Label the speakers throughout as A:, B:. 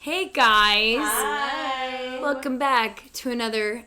A: Hey guys!
B: Hi!
A: Welcome back to another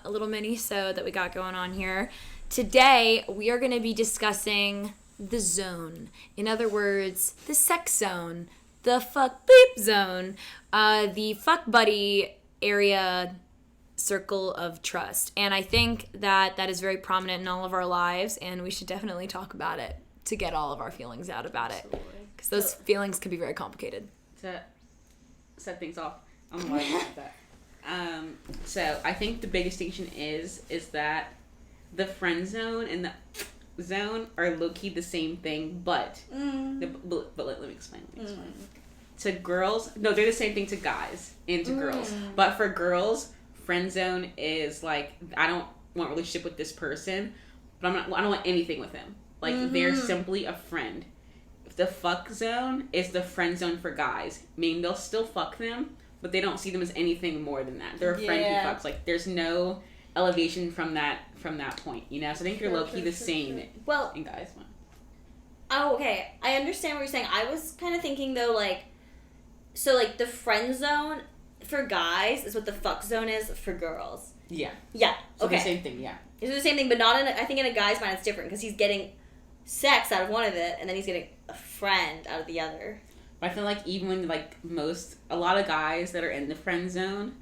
A: little mini-sode that we got going on here. Today, we are going to be discussing the zone. In other words, the sex zone, the fuck beep zone, the fuck buddy area circle of trust. And I think that is very prominent in all of our lives, and we should definitely talk about it to get all of our feelings out about it. Because those feelings can be very complicated.
B: To set things off, I'm gonna like that. So I think the biggest distinction is that the friend zone and the zone are low-key the same thing, but let me explain. To girls, no, they're the same thing to guys and to girls. But for girls, friend zone is like, I don't want a relationship with this person, but I don't want anything with him. Like they're simply a friend. The fuck zone is the friend zone for guys. I mean, they'll still fuck them, but they don't see them as anything more than that. They're a friend who fucks. Like, there's no elevation from that point, you know? So I think you're low-key the same in guys.
C: Oh, okay. I understand what you're saying. I was kind of thinking, though, like, so, like, the friend zone for guys is what the fuck zone is for girls.
B: Yeah.
C: Yeah,
B: So
C: okay.
B: the same thing, yeah.
C: It's the same thing, but not in I think in a guy's mind it's different, because he's getting sex out of one of it, and then he's getting a friend out of the other.
B: But I feel like even when, like, a lot of guys that are in the friend zone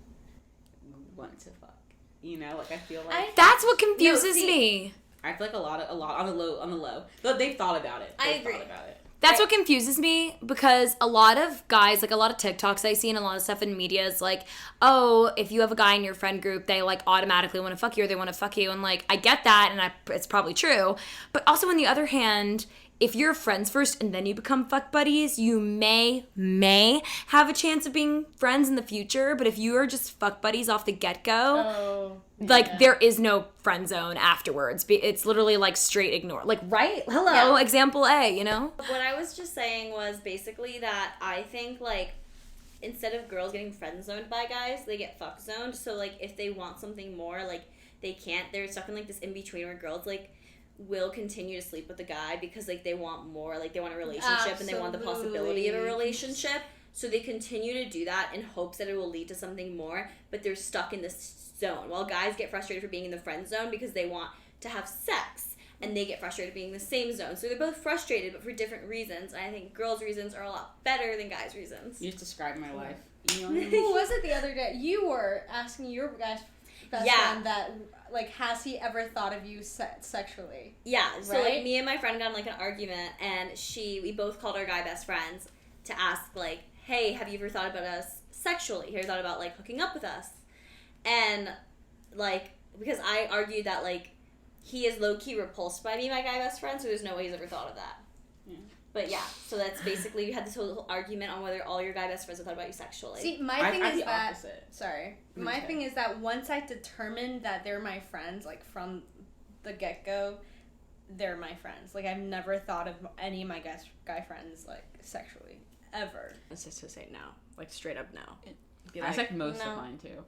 B: want to fuck. You know? Like, I feel like...
A: That's what confuses me.
B: I feel like a lot on the low. But they've thought about it.
C: I agree.
B: Thought about it.
A: That's what confuses me, because a lot of guys, like a lot of TikToks I see and a lot of stuff in media is like, oh, if you have a guy in your friend group, they like automatically want to fuck you or they want to fuck you. And like, I get that, and it's probably true. But also on the other hand, if you're friends first and then you become fuck buddies, you may have a chance of being friends in the future. But if you are just fuck buddies off the get-go, there is no friend zone afterwards. It's literally like straight ignore. Like, right? Hello, example A, you know?
C: What I was just saying was basically that I think, like, instead of girls getting friend zoned by guys, they get fuck zoned. So, like, if they want something more, like, they can't. They're stuck in, like, this in-between where girls, like, will continue to sleep with the guy because, like, they want more. Like, they want a relationship and they want the possibility of a relationship. So they continue to do that in hopes that it will lead to something more, but they're stuck in this zone. While guys get frustrated for being in the friend zone because they want to have sex, and they get frustrated being in the same zone. So they're both frustrated, but for different reasons. And I think girls' reasons are a lot better than guys' reasons.
B: You just described my life.
D: Who was it the other day? You were asking your guy's best friend that, like, has he ever thought of you sexually?
C: Yeah, so,
D: right?
C: like, me and my friend got in, like, an argument, and we both called our guy best friends to ask, like, hey, have you ever thought about us sexually? Have you ever thought about, like, hooking up with us? And, like, because I argued that, like, he is low-key repulsed by me, my guy best friend, so there's no way he's ever thought of that. Yeah. But, yeah, so that's basically, we had this whole argument on whether all your guy best friends have thought about you sexually.
D: See, my thing is that...
B: opposite.
D: Sorry. My thing is that once I determined that they're my friends, like, from the get-go, they're my friends. Like, I've never thought of any of my guy friends, like, sexually. Ever.
E: That's just to say no. Like, straight up no.
B: I expect most of mine, too.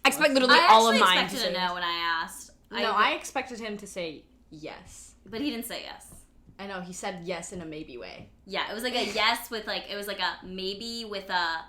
A: I expect literally all of mine to
C: I expected a no when I asked.
E: I expected him to say yes.
C: But he didn't say yes.
E: I know, he said yes in a maybe way.
C: Yeah, it was like a yes with, like, it was like a maybe with a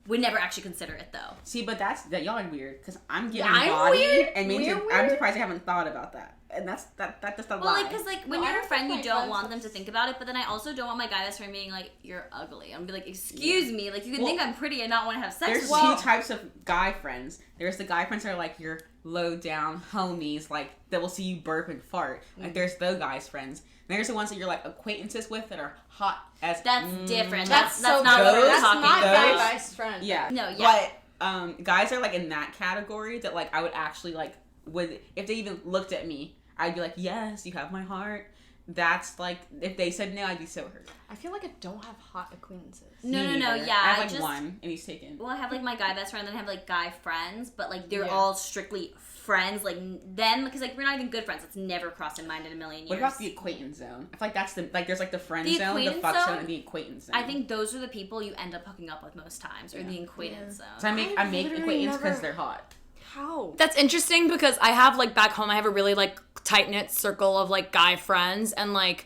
C: would never actually consider it, though.
B: See, but that y'all are weird, because I'm getting bodied, and I'm surprised I haven't thought about that. And that's just a lie.
C: Well, like, because, like, when you're a friend, you don't want them to think about it, but then I also don't want my guy best friend being like, you're ugly. I'm gonna be like, excuse me, like, you can think I'm pretty and not want to have sex with me.
B: There's two types of guy friends. There's the guy friends that are like your low down homies, like, that will see you burp and fart. Like, there's those guys friends. And there's the ones that you're, like, acquaintances with that are hot as...
C: That's different.
D: That's
C: not
D: so
C: what we're
D: that's
C: talking
D: not
C: about.
D: my best friend.
B: Yeah.
C: No, yeah.
B: But guys are, like, in that category that, like, I would actually, like, if they even looked at me, I'd be like, yes, you have my heart. That's, like, if they said no, I'd be so hurt.
E: I feel like I don't have hot acquaintances.
C: No, yeah.
B: I have, like, one, and he's taken.
C: Well, I have, like, my guy best friend, then I have, like, guy friends, but, like, they're all strictly friends, like, them, because, like, we're not even good friends. It's never crossed in mind in a million years.
B: What about the acquaintance zone? I feel like that's there's, like, the friend zone, the fuck zone, and the acquaintance zone.
C: I think those are the people you end up hooking up with most times, or the acquaintance zone.
B: So I make acquaintance because they're hot.
E: How?
A: That's interesting, because I have, like, back home, I have a really, like, tight-knit circle of, like, guy friends, and, like,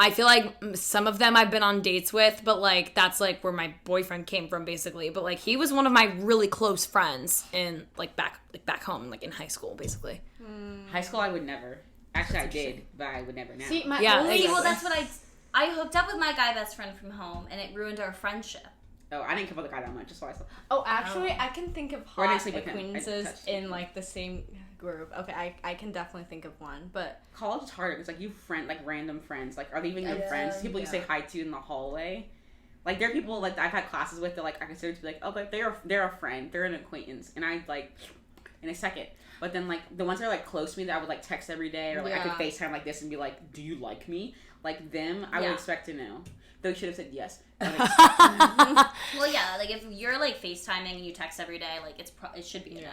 A: I feel like some of them I've been on dates with, but like that's like where my boyfriend came from basically. But like he was one of my really close friends in back home, like in high school basically.
B: High school, I would never. Actually, I did, but I would never now.
E: See, my
A: Yeah,
E: only...
C: See, well, that's what I hooked up with my guy best friend from home, and it ruined our friendship.
B: Oh, I didn't care about the guy that much. Just why I saw.
E: Oh, actually, I can think of
B: Or I didn't
E: hot
B: sleep with him. I
E: acquaintances
B: touched him.
E: in like the same group. Okay, I can definitely think of one, but
B: College is harder. It's like you friend, like random friends. Like, are they even your friends? People you say hi to in the hallway. Like, there are people like I've had classes with that like I consider to be like, oh, but they're a friend, they're an acquaintance, and I like in a second. But then like the ones that are like close to me that I would like text every day, or like I could FaceTime like this and be like, do you like me? Like them, I would expect to know. Though you should have said yes.
C: Well, yeah, like if you're like FaceTiming and you text every day, like it should be a no,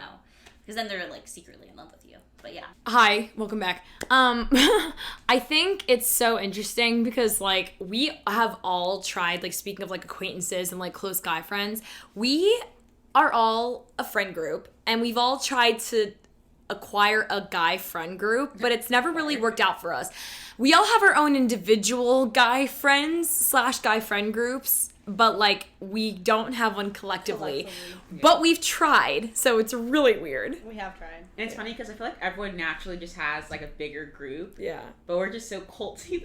C: because then they're like secretly in love with you. But yeah.
A: Hi, welcome back. I think it's so interesting because like we have all tried, like speaking of like acquaintances and like close guy friends, we are all a friend group and we've all tried to acquire a guy friend group, but it's never really worked out for us. We all have our own individual guy friends / guy friend groups, but like we don't have one collectively. But we've tried, so it's really weird.
D: We have tried.
B: And it's funny because I feel like everyone naturally just has like a bigger group.
A: Yeah.
B: But we're just so culty.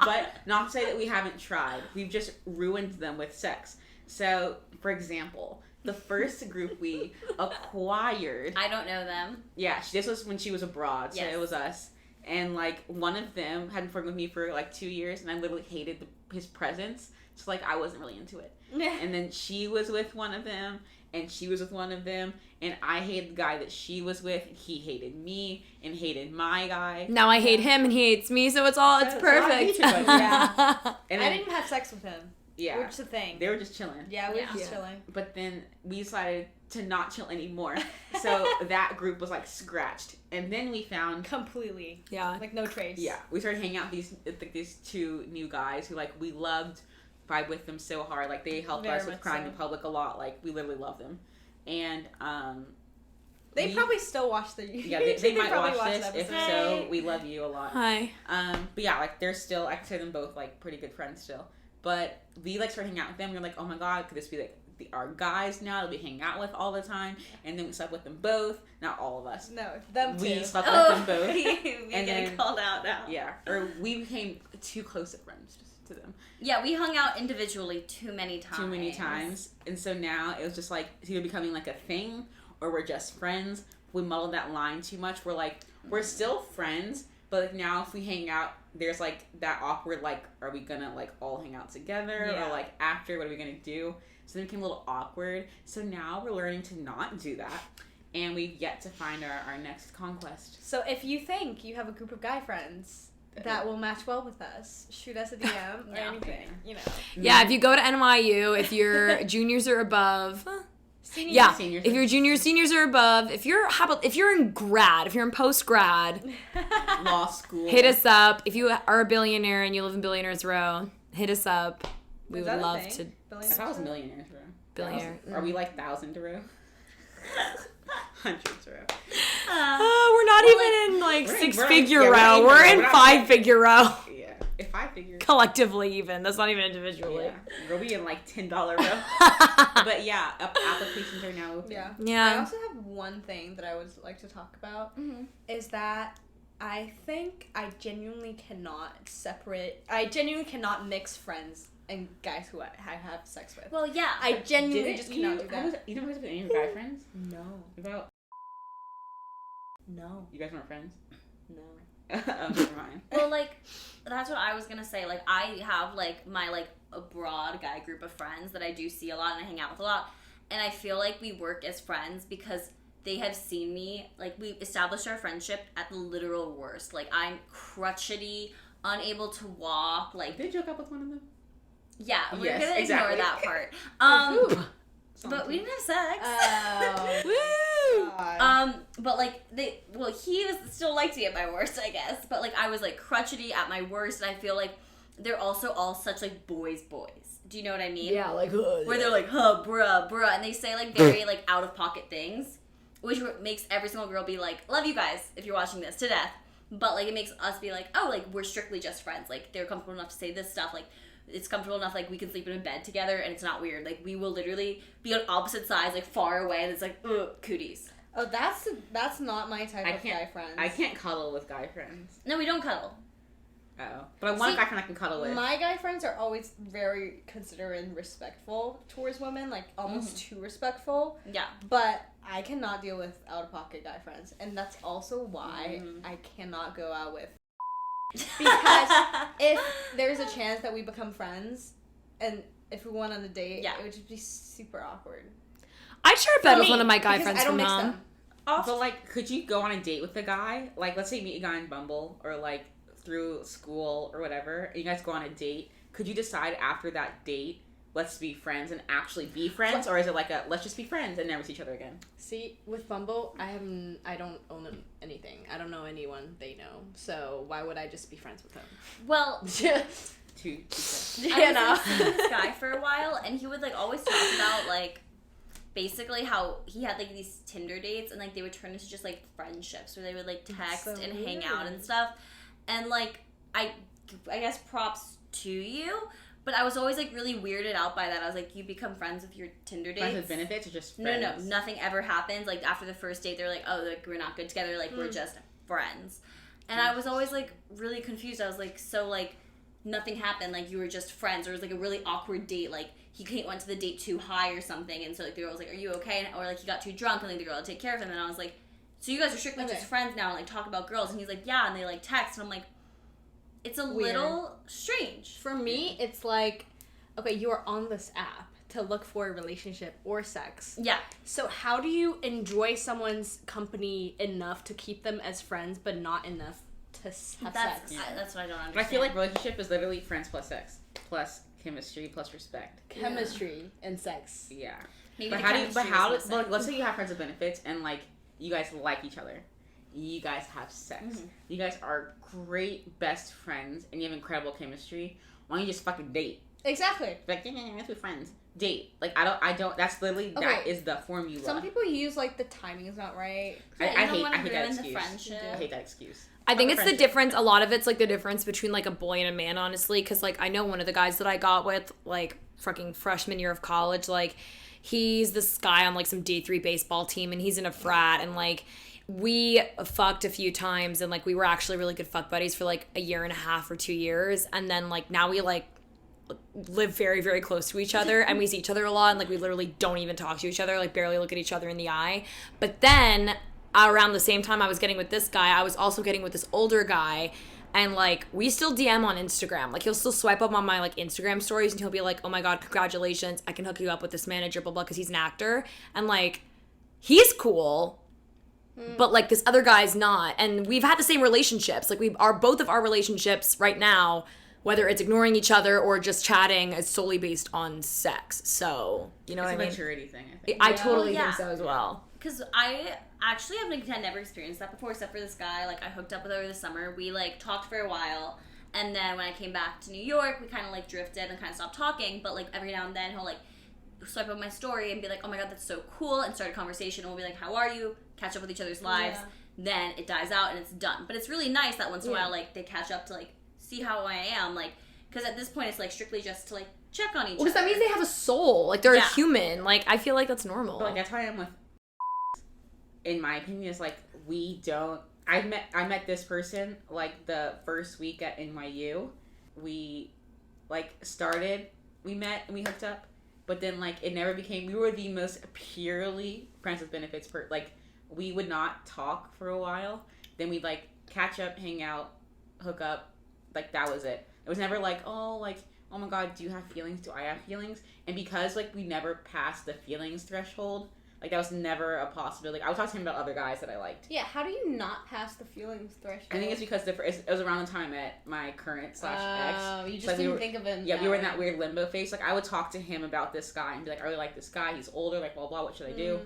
B: But not to say that we haven't tried. We've just ruined them with sex. So, for example, the first group we acquired.
C: I don't know them.
B: Yeah, this was when she was abroad, so
C: Yes.
B: it was us. And like one of them had been working with me for like 2 years, and I literally hated his presence. So like I wasn't really into it. And then she was with one of them, and she was with one of them, and I hated the guy that she was with, and he hated me and hated my guy.
A: Now I hate him and he hates me, so it's perfect.
D: Yeah.
B: And
D: I
B: then,
D: didn't even have sex with him.
B: yeah,
D: Which is the thing.
B: they were just chilling.
D: Yeah, we were
C: Yeah.
D: just chilling.
B: But then we decided to not chill anymore. So that group was like scratched. And then we found
D: Completely.
A: Yeah.
D: Like no trace.
B: yeah, we started hanging out with these two new guys who like we loved, vibe with them so hard. Like they helped
D: Very
B: us with
D: much
B: crying
D: so.
B: in public a lot. Like we literally love them. And
D: They
B: we-
D: probably still watch the YouTube.
B: yeah, they might
D: probably
B: watch this.
D: the
B: If
D: episode.
B: so, we love you a lot.
A: Hi.
B: But yeah, like they're still, I consider them both like pretty good friends still. But we like started hanging out with them. We were like, oh my god, could this be like our guys now that we hang out with all the time? And then we slept with them both. Not all of us.
D: No, them too.
B: We slept with them both.
C: we
B: And
C: getting
B: then-
C: called out now.
B: Yeah, or we became too close of friends to them.
C: Yeah, we hung out individually too many times.
B: Too many times. And so now it was just like it's either becoming like a thing or we're just friends. We muddled that line too much. We're like, we're still friends, but like now if we hang out, there's like that awkward like, are we gonna like all hang out together?
D: Yeah.
B: Or like after, what are we gonna do? So then it became a little awkward. So now we're learning to not do that. And we've yet to find our next conquest.
D: So if you think you have a group of guy friends that will match well with us, shoot us a DM or
C: Yeah.
D: anything. You know.
A: Yeah, if you go to NYU, if you're juniors or above.
D: Seniors.
A: Yeah,
B: Seniors.
A: if you're juniors, seniors or above, if you're in grad, if you're in post grad,
B: Law school.
A: hit us up. If you are a billionaire and you live in Billionaires Row, hit us up. We
D: Is
A: would
D: that a
A: love
D: thing?
A: to
B: If I was millionaires, bro.
A: billionaire.
B: Are we like 1,000 to row? Hundreds row.
A: Oh, we're not even in like
B: we're in-
A: 6-figure
B: we're in- yeah,
A: row.
B: we're
A: We're
B: in-
A: in
B: we're not-
A: 5-figure row.
B: Yeah. If I figure.
A: Collectively, even. That's not even individually.
B: Yeah. We'll be in like $10 row. But yeah, applications are now open.
D: Yeah. I
A: Yeah.
D: also have one thing that I would like to talk about
C: Mm-hmm.
D: is that I think I genuinely cannot mix friends and guys who I have sex with.
C: Well, yeah.
D: I genuinely
B: Didn't
D: just cannot
B: you,
D: do that.
B: You don't have any of your guy friends?
D: No.
B: About
D: No.
B: you guys weren't friends?
D: No.
B: Oh, never mind.
C: Well, like, that's what I was gonna say. Like, I have, like, my, like, a broad guy group of friends that I do see a lot and I hang out with a lot. And I feel like we work as friends because they have seen me, like, we established our friendship at the literal worst. Like, I'm crotchety, unable to walk, like,
B: Did you hook up with one of them?
C: yeah, we're
B: Yes,
C: gonna
B: exactly.
C: ignore that part. But we didn't have sex.
A: Woo!
C: But like he was still liked me at my worst, I guess. But like I was like crotchety at my worst, and I feel like they're also all such like boys. Do you know what I mean?
A: Yeah, like
C: Where they're like, huh, bruh, and they say like very like out of pocket things, which makes every single girl be like, love you guys if you're watching this to death. but like it makes us be like, oh, like we're strictly just friends. Like they're comfortable enough to say this stuff. Like it's comfortable enough, like we can sleep in a bed together and it's not weird. Like we will literally be on opposite sides, like far away, and it's like, ugh, cooties.
D: Oh, that's not my type of guy friends.
B: I can't cuddle with guy friends.
C: No, we don't cuddle.
B: Oh, but I want a guy friend I can cuddle with.
D: My guy friends are always very considerate and respectful towards women, like almost too respectful.
C: Yeah.
D: But I cannot deal with out-of-pocket guy friends, and that's also why I cannot go out with. Because if there's a chance that we become friends, and if we went on a date, it would just be super awkward.
A: I'd share a bed with one of my guy friends
D: I don't
A: from
D: mix
A: home.
D: them.
B: But like, could you go on a date with a guy? Like, let's say you meet a guy in Bumble or like through school or whatever, and you guys go on a date. Could you decide after that date, let's be friends and actually be friends, or is it like a let's just be friends and never see each other again?
E: See, with Bumble, I don't own anything. I don't know anyone they know. So why would I just be friends with them?
C: Well,
B: Two.
C: I was seeing this guy for a while, and he would like always talk about like basically how he had like these Tinder dates, and like they would turn into just like friendships where they would like text and hang out and stuff. And like I guess props to you, but I was always like really weirded out by that. I was like, you become friends with your Tinder dates?
B: Friends with benefits or just friends?
C: No, nothing ever happens. Like after the first date, they're like, oh, like we're not good together. Like we're just friends. And I was always like really confused. I was like, so like nothing happened. Like you were just friends, or it was like a really awkward date. Like he went to the date too high or something, and so like the girl was like, are you okay? Or like he got too drunk, and like the girl had to take care of him. And I was like, so you guys are strictly just friends now and like talk about girls? And he's like, yeah. And they like text, and I'm like, it's a little strange.
E: For me, it's like, okay, you are on this app to look for a relationship or sex.
C: Yeah.
E: So how do you enjoy someone's company enough to keep them as friends, but not enough to have sex?
C: That's what I don't understand.
B: But I feel like relationship is literally friends plus sex plus chemistry plus respect.
E: Chemistry and sex.
B: Yeah.
C: Maybe
B: But like, let's say you have friends with benefits and like you guys like each other. You guys have sex. You guys are great best friends and you have incredible chemistry. Why don't you just fucking date?
D: Exactly.
B: Like, let's be friends. Date. Like, I don't, that's literally, that is the formula.
D: Some people use, like, the timing is not right.
B: I hate that excuse.
C: Friendship.
B: I hate that excuse.
A: I think it's the difference. A lot of it's like the difference between like a boy and a man, honestly. Because like I know one of the guys that I got with like fucking freshman year of college, like he's this guy on like some D3 baseball team, and he's in a frat, and like we fucked a few times, and like we were actually really good fuck buddies for like a year and a half or 2 years, and then like now we like live very, very close to each other, and we see each other a lot, and like we literally don't even talk to each other, like barely look at each other in the eye. But then around the same time I was getting with this guy, I was also getting with this older guy, and like we still DM on Instagram. Like he'll still swipe up on my like Instagram stories, and he'll be like, oh my god, congratulations, I can hook you up with this manager, blah blah, because he's an actor, and like he's cool, but like this other guy's not. And we've had the same relationships, like we are, both of our relationships right now, whether it's ignoring each other or just chatting, is solely based on sex. So you know what I mean?
B: It's a maturity thing, I think.
A: I totally think so as well.
C: Because I actually have had never experienced that before, except for this guy. Like, I hooked up with over the summer. We, like, talked for a while. And then when I came back to New York, we kind of, like, drifted and kind of stopped talking. But, like, every now and then he'll, like, swipe up my story and be like, oh, my God, that's so cool, and start a conversation. And we'll be like, how are you? Catch up with each other's lives. Yeah. Then it dies out and it's done. But it's really nice that once in a while, like, they catch up to, like, see how I am. Like, because at this point, it's, like, strictly just to, like, check on each other.
A: Because that means they have a soul. Like, they're a human. Like, I feel like that's normal.
B: But, like, that's how I am with... In my opinion, is like we don't. I met this person like the first week at NYU. We like started. We met and we hooked up, but then like it never became. We were the most purely friends with benefits. Like we would not talk for a while. Then we'd like catch up, hang out, hook up. Like that was it. It was never like oh my god, do you have feelings? Do I have feelings? And because like we never passed the feelings threshold. Like, that was never a possibility. I would talk to him about other guys that I liked.
D: Yeah, how do you not pass the feelings threshold?
B: I think it's because it was around the time I met my current / ex.
D: Oh, you just didn't think of him.
B: Yeah, we were in that weird limbo phase. Like, I would talk to him about this guy and be like, I really like this guy. He's older, like, blah, blah, what should I do?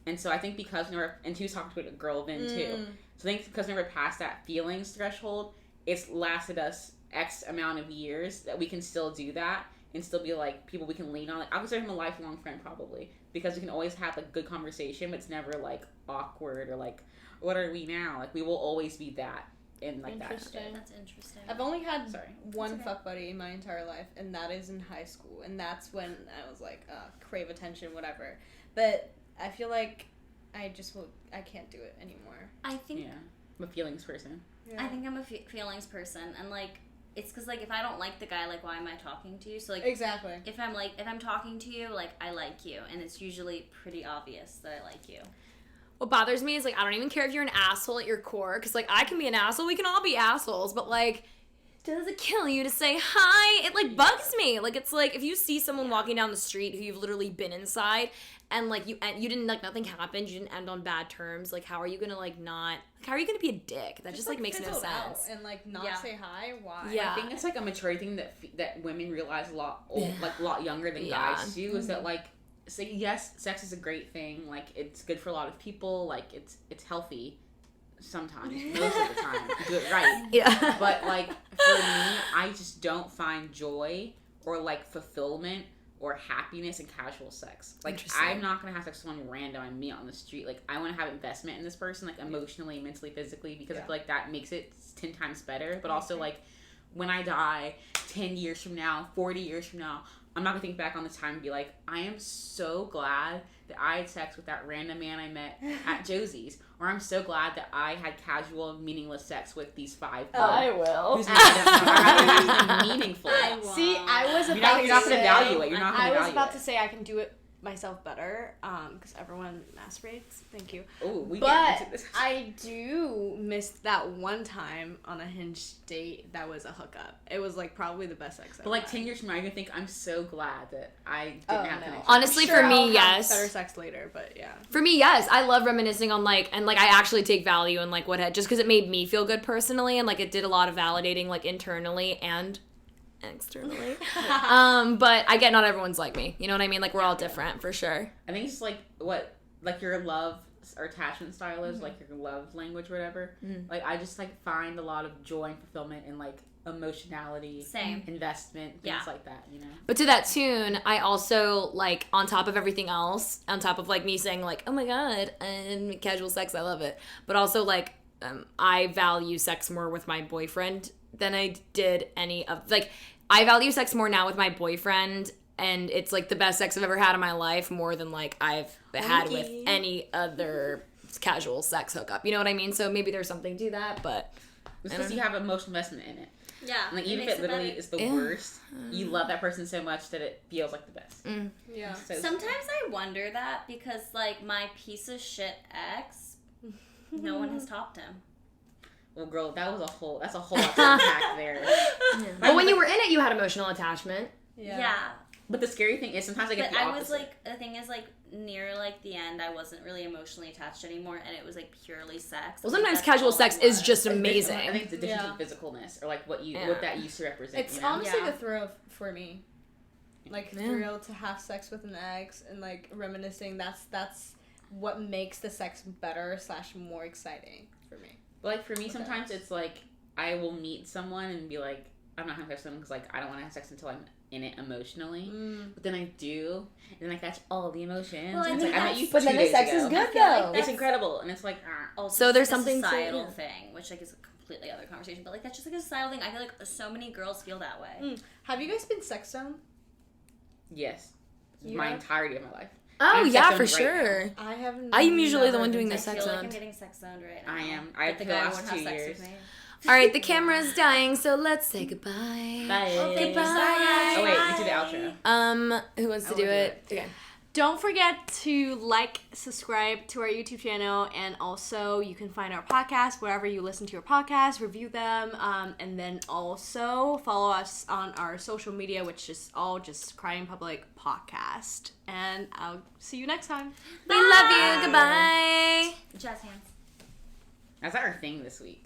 B: And so I think because we never... And he was talking to a girl then, too. So I think because we never passed that feelings threshold, it's lasted us X amount of years that we can still do that and still be, like, people we can lean on. Like, I consider him a lifelong friend, probably. Because we can always have, like, good conversation, but it's never, like, awkward or, like, what are we now? Like, we will always be that. in like that.
E: Interesting.
C: That's interesting.
D: I've only had
B: Sorry.
D: one
C: It's okay.
D: fuck buddy in my entire life, and that is in high school, and that's when I was like, crave attention, whatever. But I feel like I can't do it anymore.
C: I think
B: Yeah, I'm a feelings person.
C: I think I'm a feelings person, and like it's because like if I don't like the guy, like why am I talking to you? So like
D: Exactly.
C: if I'm talking to you, like I like you, and it's usually pretty obvious that I like you.
A: What bothers me is, like, I don't even care if you're an asshole at your core, because, like, I can be an asshole. We can all be assholes. But, like, does it kill you to say hi? It, like, bugs me. Like, it's like, if you see someone walking down the street who you've literally been inside, and, like, you didn't, like, nothing happened, you didn't end on bad terms, like, how are you gonna, like, not, like, how are you gonna be a dick? That just like, makes no
D: fizzled out
A: sense.
D: and, like, not
C: Yeah.
D: say hi? Why?
A: Yeah.
B: I think it's like a maturity thing that women realize a lot younger than
A: Yeah.
B: guys do. Is that like, so yes, sex is a great thing. Like it's good for a lot of people. Like it's healthy sometimes, most of the time. You do it right.
A: Yeah.
B: But like for me, I just don't find joy or like fulfillment or happiness in casual sex. Like
A: Interesting.
B: I'm not gonna have sex with someone random I meet on the street. Like I want to have investment in this person, like emotionally, mentally, physically, because I feel like that makes it 10 times better. But also like when I die 10 years from now, 40 years from now, I'm not gonna think back on this time and be like, I am so glad that I had sex with that random man I met at Josie's, or I'm so glad that I had casual, meaningless sex with these 5 people.
E: will.
B: Whose names I don't know. I'd rather have something meaningful.
E: See, I was
B: You're
E: about
B: not
E: to
B: gonna
E: say,
B: evaluate. You're not gonna
E: I was
B: evaluate.
E: about to say I can do it myself better, because everyone masturbates. Thank you.
B: Oh, we get
E: But
B: into this.
E: I do miss that one time on a Hinge date that was a hookup. It was like probably the best sex I've
B: But like
E: had.
B: 10 years from now, you're gonna think I'm so glad that I didn't
E: Oh,
B: have
E: no.
B: connection.
A: Honestly,
E: Sure,
A: for me,
E: I'll have
A: yes.
E: better sex later, but yeah.
A: For me, yes. I love reminiscing on, like, and, like, I actually take value in, like, what had, just because it made me feel good personally, and, like, it did a lot of validating, like, internally and externally. But I get not everyone's like me. You know what I mean? Like, we're all different, for sure.
B: I think it's just like what like your love or attachment style is, like your love language or whatever. Like I just like find a lot of joy and fulfillment in like emotionality,
C: Same.
B: investment, things
C: Yeah.
B: like that, you know.
A: But to that tune, I also, like, on top of everything else, on top of, like, me saying, like, oh my god, and casual sex, I love it. But also, like, I value sex more with my boyfriend than I did any of, like, I value sex more now with my boyfriend, and it's, like, the best sex I've ever had in my life, more than, like, I've had with any other casual sex hookup. You know what I mean? So maybe there's something to that, but
B: It's because you have emotional investment in it.
C: Yeah.
B: And, like even if
C: makes
B: it literally
C: better.
B: is the
A: Yeah.
B: worst, you love that person so much that it feels like the best.
D: Yeah.
B: So
C: Sometimes I wonder that because like my piece of shit ex, no one has topped him.
B: well, girl, that's a whole lot to unpack there.
A: But when you were in it, you had emotional attachment.
C: Yeah.
B: But the scary thing is sometimes I get
C: But
B: the
C: I
B: opposite.
C: was like, the thing is like near like the end, I wasn't really emotionally attached anymore, and it was like purely sex.
A: Well,
C: Like,
A: sometimes
C: that's
A: casual
C: all
A: sex
C: it
A: is
C: was.
A: just
B: I think
A: amazing.
B: it's addition
D: Yeah.
B: to physicalness or like what
A: Yeah.
B: that used to represent.
D: It's
B: you know?
D: honestly
C: Yeah.
D: the thrill for me. Like
A: Yeah.
D: thrill to have sex with an ex and like reminiscing. That's what makes the sex better / more exciting for me.
B: But like for me,
D: Okay.
B: sometimes it's like I will meet someone and be like, I'm not having sex with them because like I don't want to have sex until I'm in it emotionally. But then I do, and then I catch all the emotions.
C: Well, I
B: and it's
C: think
B: like I met you
A: But
B: 2
A: then the
B: days
A: sex
B: ago.
A: is good
C: I feel like
A: though.
B: It's
C: that's-
B: incredible, and it's like
C: Also,
A: So there's
C: just
A: something to-
C: a societal
A: yeah.
C: thing, which like is a completely other conversation. But like that's just like a societal thing. I feel like so many girls feel that way.
D: Have you guys been sex zone?
B: yes,
D: You
B: my
D: have?
B: entirety of my life.
A: Oh,
B: I'm
A: yeah,
B: sex
A: for
B: zoned right
A: sure.
D: I haven't.
A: I'm usually the
D: never
A: one
D: been
A: doing the
C: I
A: sex
C: feel like
A: zone.
C: I'm getting sex zoned right now.
B: I am.
C: But
B: I've
C: the
B: the
C: guy
B: last
C: won't
B: 2
C: have sex
B: years.
C: with me.
A: All right, the camera's dying, so let's say goodbye.
B: Bye.
C: Thank you,
A: Bye.
C: Saya.
B: Oh wait, we do the outro.
A: Who wants to
B: I
A: do
B: will do
A: it?
B: it.
A: Okay.
E: Don't forget to like, subscribe to our YouTube channel, and also you can find our podcast wherever you listen to your podcast, review them, and then also follow us on our social media, which is all just Crying Public Podcast. And I'll see you next time.
A: We love you. Goodbye.
C: Jazz hands.
B: That's our thing this week.